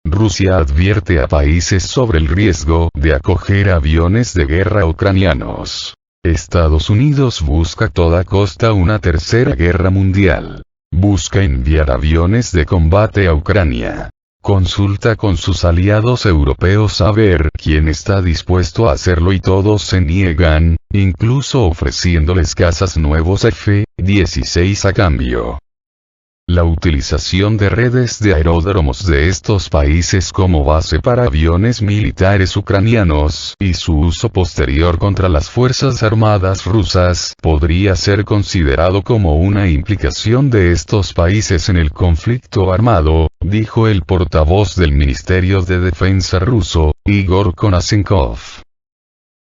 Rusia advierte a países sobre el riesgo de acoger aviones de guerra ucranianos. Estados Unidos busca a toda costa una tercera guerra mundial. Busca enviar aviones de combate a Ucrania. Consulta con sus aliados europeos a ver quién está dispuesto a hacerlo y todos se niegan, incluso ofreciéndoles cazas nuevos F-16 a cambio. La utilización de redes de aeródromos de estos países como base para aviones militares ucranianos y su uso posterior contra las fuerzas armadas rusas podría ser considerado como una implicación de estos países en el conflicto armado, dijo el portavoz del Ministerio de Defensa ruso, Igor Konashenkov.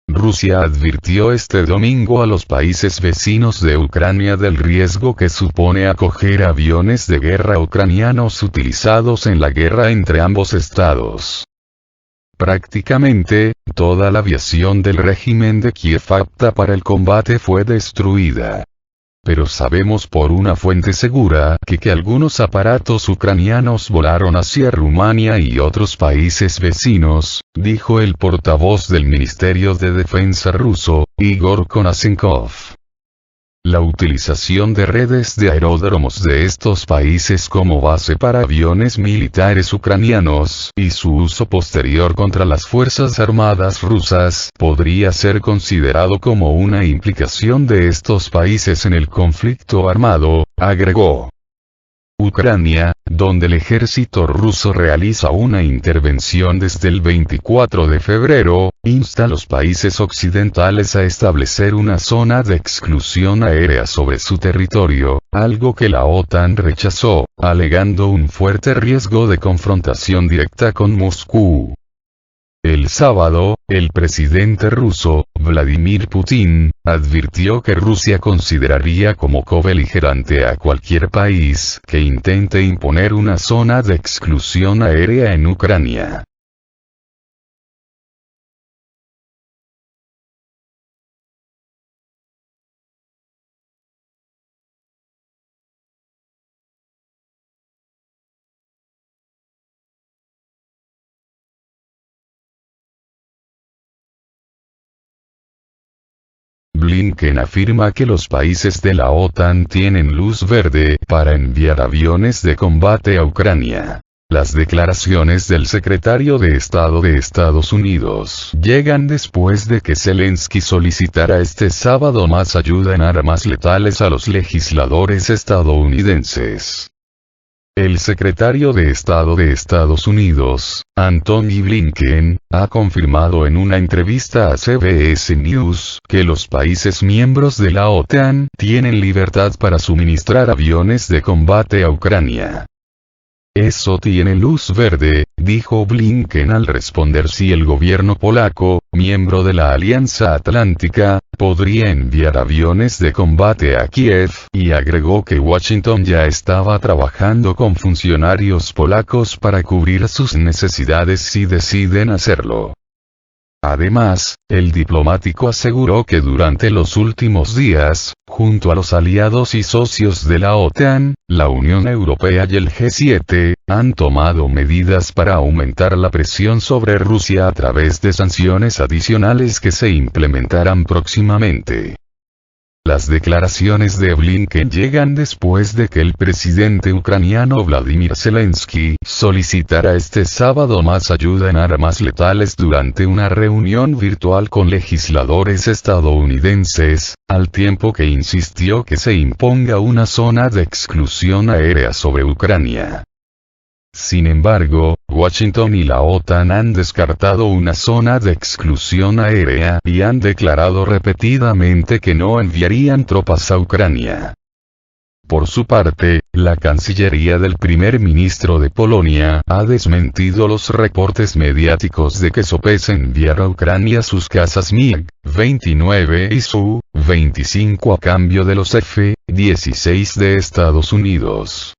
Rusia advirtió este domingo a los países vecinos de Ucrania del riesgo que supone acoger aviones de guerra ucranianos utilizados en la guerra entre ambos estados. Prácticamente, toda la aviación del régimen de Kiev apta para el combate fue destruida. Pero sabemos por una fuente segura que algunos aparatos ucranianos volaron hacia Rumania y otros países vecinos, dijo el portavoz del Ministerio de Defensa ruso, Igor Konashenkov. La utilización de redes de aeródromos de estos países como base para aviones militares ucranianos y su uso posterior contra las fuerzas armadas rusas podría ser considerado como una implicación de estos países en el conflicto armado, agregó. Ucrania, donde el ejército ruso realiza una intervención desde el 24 de febrero, insta a los países occidentales a establecer una zona de exclusión aérea sobre su territorio, algo que la OTAN rechazó, alegando un fuerte riesgo de confrontación directa con Moscú. El sábado, el presidente ruso, Vladimir Putin, advirtió que Rusia consideraría como cobeligerante a cualquier país que intente imponer una zona de exclusión aérea en Ucrania. Blinken afirma que los países de la OTAN tienen luz verde para enviar aviones de combate a Ucrania. Las declaraciones del secretario de Estado de Estados Unidos llegan después de que Zelensky solicitara este sábado más ayuda en armas letales a los legisladores estadounidenses. El secretario de Estado de Estados Unidos, Antony Blinken, ha confirmado en una entrevista a CBS News que los países miembros de la OTAN tienen libertad para suministrar aviones de combate a Ucrania. Eso tiene luz verde, dijo Blinken al responder si el gobierno polaco, miembro de la Alianza Atlántica, podría enviar aviones de combate a Kiev, y agregó que Washington ya estaba trabajando con funcionarios polacos para cubrir sus necesidades si deciden hacerlo. Además, el diplomático aseguró que durante los últimos días, junto a los aliados y socios de la OTAN, la Unión Europea y el G7, han tomado medidas para aumentar la presión sobre Rusia a través de sanciones adicionales que se implementarán próximamente. Las declaraciones de Blinken llegan después de que el presidente ucraniano Vladimir Zelensky solicitara este sábado más ayuda en armas letales durante una reunión virtual con legisladores estadounidenses, al tiempo que insistió que se imponga una zona de exclusión aérea sobre Ucrania. Sin embargo, Washington y la OTAN han descartado una zona de exclusión aérea y han declarado repetidamente que no enviarían tropas a Ucrania. Por su parte, la Cancillería del primer ministro de Polonia ha desmentido los reportes mediáticos de que sopesa enviar a Ucrania sus cazas MiG-29 y Su-25 a cambio de los F-16 de Estados Unidos.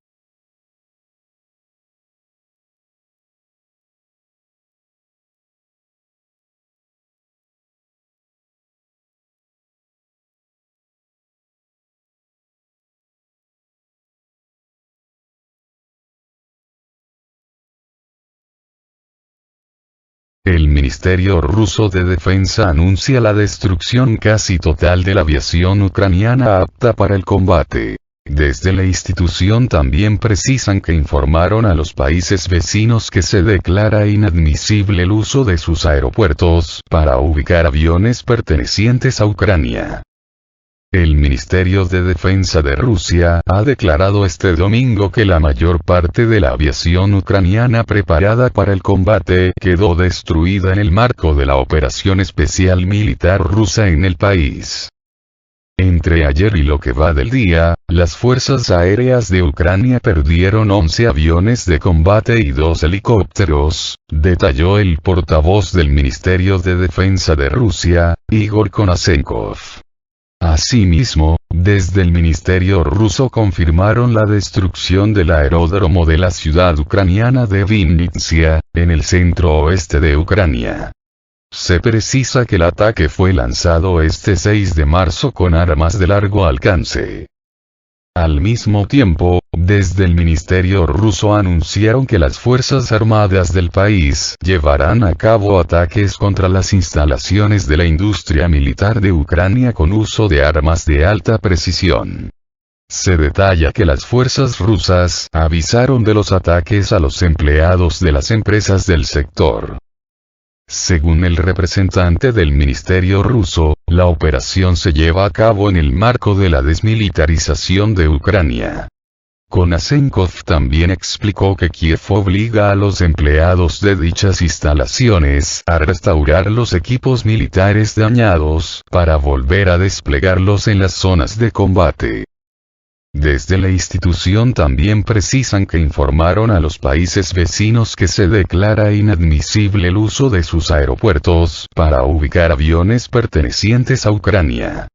El Ministerio ruso de Defensa anuncia la destrucción casi total de la aviación ucraniana apta para el combate. Desde la institución también precisan que informaron a los países vecinos que se declara inadmisible el uso de sus aeropuertos para ubicar aviones pertenecientes a Ucrania. El Ministerio de Defensa de Rusia ha declarado este domingo que la mayor parte de la aviación ucraniana preparada para el combate quedó destruida en el marco de la operación especial militar rusa en el país. Entre ayer y lo que va del día, las fuerzas aéreas de Ucrania perdieron 11 aviones de combate y 2 helicópteros, detalló el portavoz del Ministerio de Defensa de Rusia, Igor Konasenkov. Asimismo, desde el Ministerio ruso confirmaron la destrucción del aeródromo de la ciudad ucraniana de Vinnytsia, en el centro-oeste de Ucrania. Se precisa que el ataque fue lanzado este 6 de marzo con armas de largo alcance. Al mismo tiempo, desde el Ministerio ruso anunciaron que las Fuerzas Armadas del país llevarán a cabo ataques contra las instalaciones de la industria militar de Ucrania con uso de armas de alta precisión. Se detalla que las fuerzas rusas avisaron de los ataques a los empleados de las empresas del sector. Según el representante del ministerio ruso, la operación se lleva a cabo en el marco de la desmilitarización de Ucrania. Konasenkov también explicó que Kiev obliga a los empleados de dichas instalaciones a restaurar los equipos militares dañados para volver a desplegarlos en las zonas de combate. Desde la institución también precisan que informaron a los países vecinos que se declara inadmisible el uso de sus aeropuertos para ubicar aviones pertenecientes a Ucrania.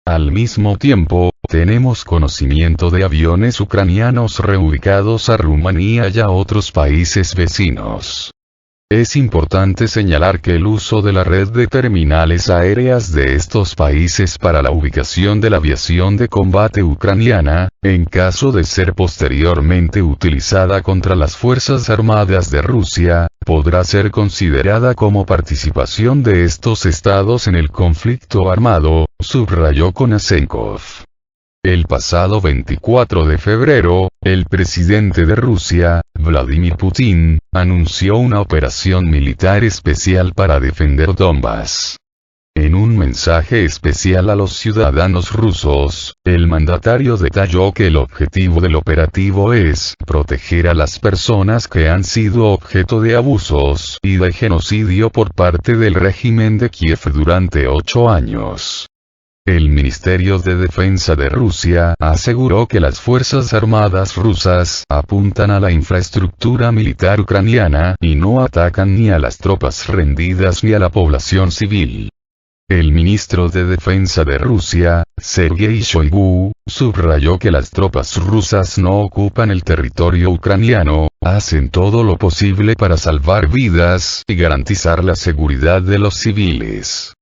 Al mismo tiempo, tenemos conocimiento de aviones ucranianos reubicados a Rumanía y a otros países vecinos. Es importante señalar que el uso de la red de terminales aéreas de estos países para la ubicación de la aviación de combate ucraniana, en caso de ser posteriormente utilizada contra las Fuerzas Armadas de Rusia, podrá ser considerada como participación de estos estados en el conflicto armado, subrayó Konasenkov. El pasado 24 de febrero, el presidente de Rusia, Vladimir Putin, anunció una operación militar especial para defender Donbass. En un mensaje especial a los ciudadanos rusos, el mandatario detalló que el objetivo del operativo es proteger a las personas que han sido objeto de abusos y de genocidio por parte del régimen de Kiev durante 8 años. El Ministerio de Defensa de Rusia aseguró que las Fuerzas Armadas rusas apuntan a la infraestructura militar ucraniana y no atacan ni a las tropas rendidas ni a la población civil. El ministro de Defensa de Rusia, Sergei Shoigu, subrayó que las tropas rusas no ocupan el territorio ucraniano, hacen todo lo posible para salvar vidas y garantizar la seguridad de los civiles.